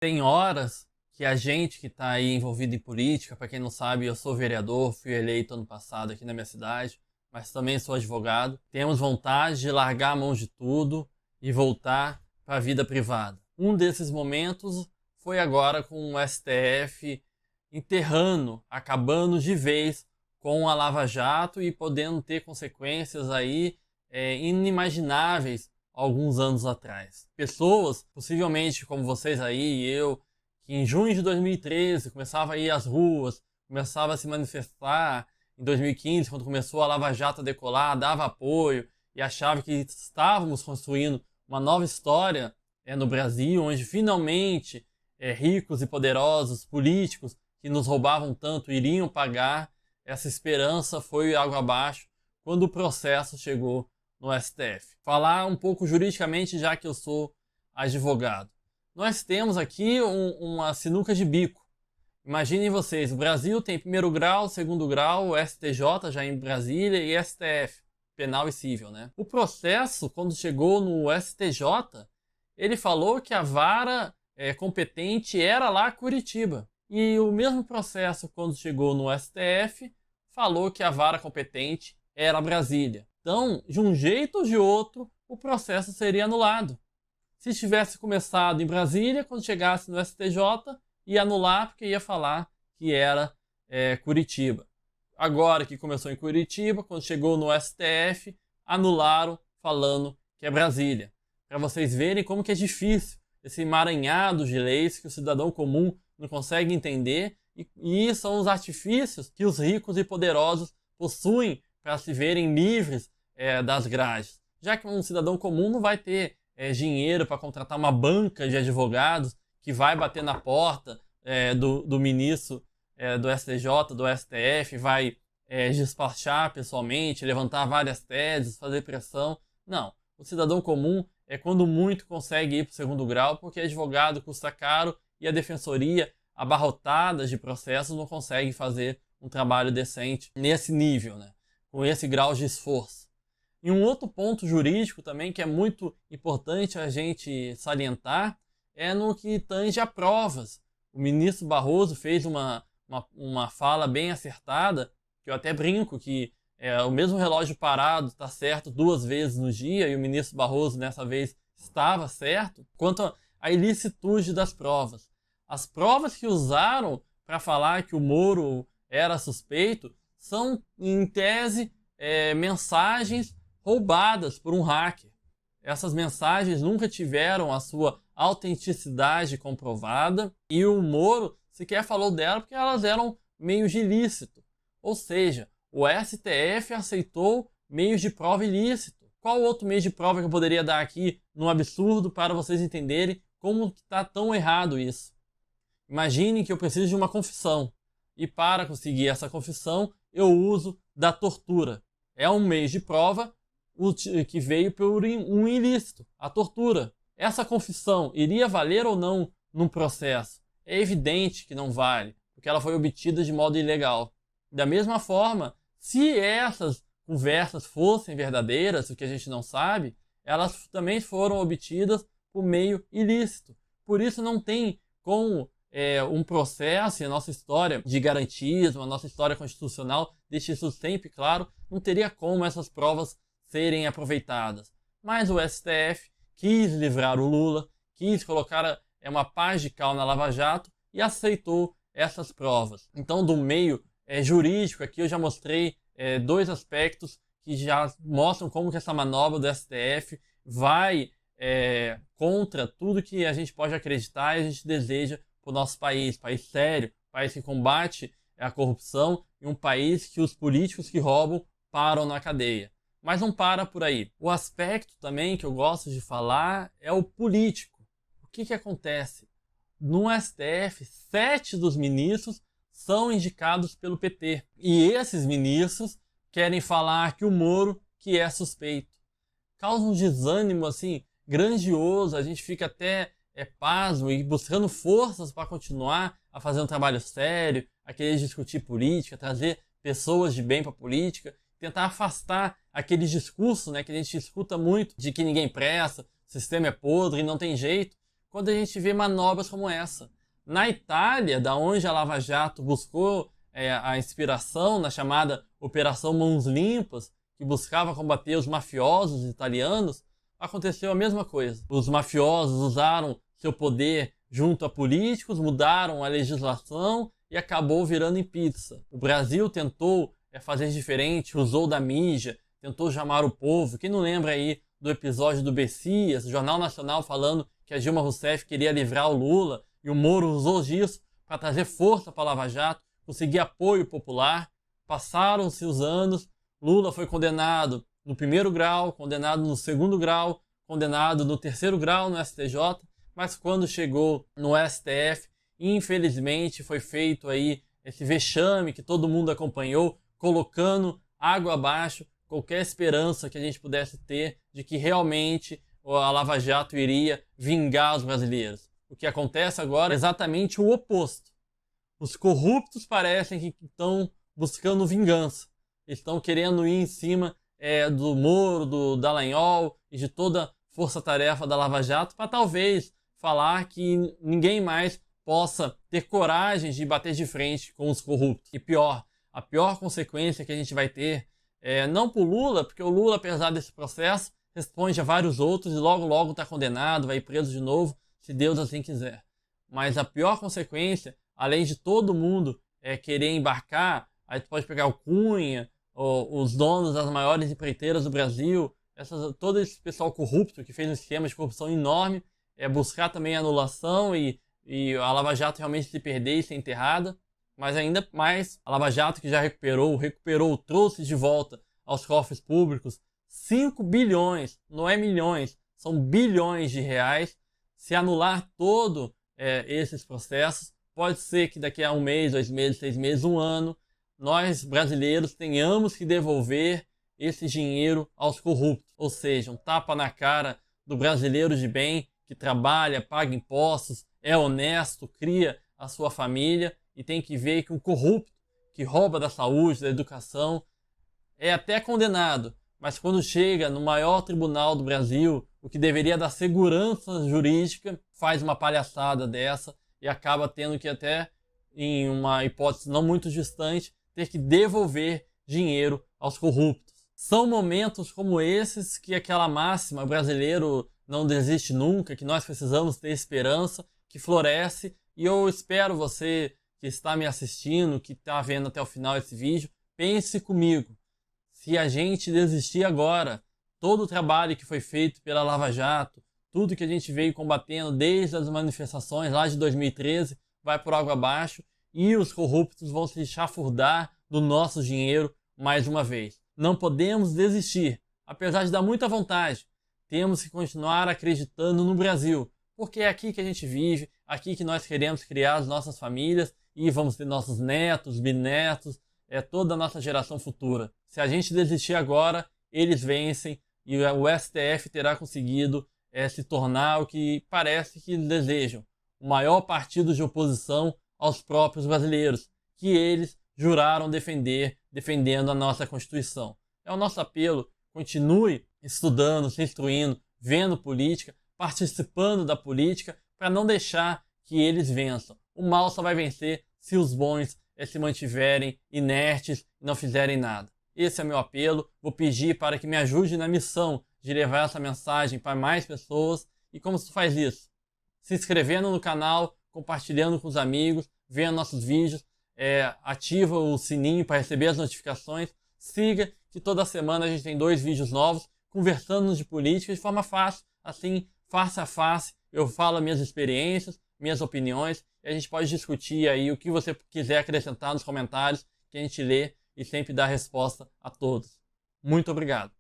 Tem horas que a gente que está aí envolvido em política, para quem não sabe, eu sou vereador, fui eleito ano passado aqui na minha cidade, mas também sou advogado. Temos vontade de largar a mão de tudo e voltar para a vida privada. Um desses momentos foi agora com o STF enterrando, acabando de vez com a Lava Jato e podendo ter consequências aí inimagináveis alguns anos atrás. Pessoas, possivelmente como vocês aí e eu, que em junho de 2013 começava a ir às ruas, começava a se manifestar, em 2015, quando começou a Lava Jato a decolar, dava apoio e achava que estávamos construindo uma nova história no Brasil, onde finalmente ricos e poderosos, políticos que nos roubavam tanto iriam pagar. Essa esperança foi água abaixo quando o processo chegou no STF. Falar um pouco juridicamente, já que eu sou advogado. Nós temos aqui uma sinuca de bico. Imaginem vocês, o Brasil tem primeiro grau, segundo grau, o STJ já em Brasília e STF, penal e civil, né? O processo, quando chegou no STJ, ele falou que a vara competente era lá Curitiba. E o mesmo processo, quando chegou no STF, falou que a vara competente era Brasília. Então, de um jeito ou de outro, o processo seria anulado. Se tivesse começado em Brasília, quando chegasse no STJ, ia anular porque ia falar que era Curitiba. Agora que começou em Curitiba, quando chegou no STF, anularam falando que é Brasília. Para vocês verem como que é difícil esse emaranhado de leis que o cidadão comum não consegue entender e são os artifícios que os ricos e poderosos possuem para se verem livres das grades. Já que um cidadão comum não vai ter dinheiro para contratar uma banca de advogados que vai bater na porta do ministro do STJ, do STF, vai despachar pessoalmente, levantar várias teses, fazer pressão. Não, o cidadão comum quando muito consegue ir para o segundo grau, porque advogado custa caro e a defensoria, abarrotada de processos, não consegue fazer um trabalho decente nesse nível, né? Com esse grau de esforço. E um outro ponto jurídico também que é muito importante a gente salientar é no que tange a provas. O ministro Barroso fez uma fala bem acertada, que eu até brinco que o mesmo relógio parado está certo 2 vezes no dia, e o ministro Barroso nessa vez estava certo, quanto à ilicitude das provas. As provas que usaram para falar que o Moro era suspeito são, em tese, mensagens roubadas por um hacker. Essas mensagens nunca tiveram a sua autenticidade comprovada e o Moro sequer falou dela porque elas eram meios de ilícito. Ou seja, o STF aceitou meios de prova ilícito. Qual outro meio de prova que eu poderia dar aqui num absurdo para vocês entenderem como está tão errado isso? Imagine que eu preciso de uma confissão e para conseguir essa confissão eu uso da tortura. É um meio de prova que veio por um ilícito, a tortura. Essa confissão iria valer ou não num processo? É evidente que não vale, porque ela foi obtida de modo ilegal. Da mesma forma, se essas conversas fossem verdadeiras, o que a gente não sabe, elas também foram obtidas por meio ilícito. Por isso não tem como um processo, e a nossa história de garantismo, a nossa história constitucional deixa isso sempre claro, não teria como essas provas serem aproveitadas. Mas o STF quis livrar o Lula, quis colocar uma paz de cal na Lava Jato e aceitou essas provas. Então, do meio jurídico, aqui eu já mostrei 2 aspectos que já mostram como que essa manobra do STF vai contra tudo que a gente pode acreditar e a gente deseja para o nosso país sério, país que combate a corrupção e um país que os políticos que roubam param na cadeia. Mas não para por aí. O aspecto também que eu gosto de falar é o político. O que acontece? No STF, 7 dos ministros são indicados pelo PT. E esses ministros querem falar que o Moro que é suspeito. Causa um desânimo assim grandioso, a gente fica até pasmo e buscando forças para continuar a fazer um trabalho sério, a querer discutir política, trazer pessoas de bem para a política, tentar afastar aqueles discursos, né, que a gente escuta muito de que ninguém presta, o sistema é podre e não tem jeito. quando a gente vê manobras como essa. Na Itália, da onde a Lava Jato buscou a inspiração na chamada Operação Mãos Limpas, que buscava combater os mafiosos italianos, aconteceu a mesma coisa. Os mafiosos usaram seu poder junto a políticos, mudaram a legislação e acabou virando em pizza. O Brasil tentou fazer diferente, usou da mídia, tentou chamar o povo. Quem não lembra aí do episódio do Bessias, Jornal Nacional, falando que a Dilma Rousseff queria livrar o Lula, e o Moro usou disso para trazer força para a Lava Jato, conseguir apoio popular. Passaram-se os anos, Lula foi condenado no 1º grau, condenado no 2º grau, condenado no 3º grau no STJ, mas quando chegou no STF, infelizmente foi feito aí esse vexame que todo mundo acompanhou, colocando água abaixo qualquer esperança que a gente pudesse ter de que realmente a Lava Jato iria vingar os brasileiros. O que acontece agora é exatamente o oposto. Os corruptos parecem que estão buscando vingança. Estão querendo ir em cima do Moro, do Dallagnol e de toda a força-tarefa da Lava Jato para talvez falar que ninguém mais possa ter coragem de bater de frente com os corruptos. E pior, a pior consequência que a gente vai ter não para o Lula, porque o Lula, apesar desse processo, responde a vários outros e logo está condenado, vai preso de novo, se Deus assim quiser. Mas a pior consequência, além de todo mundo querer embarcar, aí tu pode pegar o Cunha, os donos das maiores empreiteiras do Brasil, todo esse pessoal corrupto que fez um esquema de corrupção enorme, buscar também a anulação e a Lava Jato realmente se perder e ser enterrada. Mas ainda mais, a Lava Jato que já recuperou, trouxe de volta aos cofres públicos 5 bilhões, não é milhões, são bilhões de reais. Se anular todo esses processos, pode ser que daqui a 1 mês, 2 meses, 6 meses, 1 ano, nós brasileiros tenhamos que devolver esse dinheiro aos corruptos. Ou seja, um tapa na cara do brasileiro de bem que trabalha, paga impostos, é honesto, cria a sua família e tem que ver que um corrupto que rouba da saúde, da educação, é até condenado, mas quando chega no maior tribunal do Brasil, o que deveria dar segurança jurídica, faz uma palhaçada dessa e acaba tendo que até, em uma hipótese não muito distante, ter que devolver dinheiro aos corruptos. São momentos como esses que aquela máxima brasileiro não desiste nunca, que nós precisamos ter esperança, que floresce, e eu espero você que está me assistindo, que está vendo até o final esse vídeo, pense comigo. Se a gente desistir agora, todo o trabalho que foi feito pela Lava Jato, tudo que a gente veio combatendo desde as manifestações lá de 2013, vai por água abaixo e os corruptos vão se chafurdar do nosso dinheiro mais uma vez. Não podemos desistir, apesar de dar muita vontade. Temos que continuar acreditando no Brasil, porque é aqui que a gente vive, aqui que nós queremos criar as nossas famílias e vamos ter nossos netos, bisnetos, toda a nossa geração futura. Se a gente desistir agora, eles vencem e o STF terá conseguido se tornar o que parece que desejam, o maior partido de oposição aos próprios brasileiros, que eles juraram defender, defendendo a nossa Constituição. É o nosso apelo, continue estudando, se instruindo, vendo política, participando da política, para não deixar que eles vençam. O mal só vai vencer se os bons se mantiverem inertes e não fizerem nada. Esse é meu apelo, vou pedir para que me ajude na missão de levar essa mensagem para mais pessoas. E como se faz isso? Se inscrevendo no canal, compartilhando com os amigos, vendo nossos vídeos, ativa o sininho para receber as notificações, siga que toda semana a gente tem 2 vídeos novos, conversando de política de forma fácil, assim, face a face, eu falo minhas experiências, minhas opiniões, e a gente pode discutir aí o que você quiser acrescentar nos comentários, que a gente lê e sempre dá resposta a todos. Muito obrigado.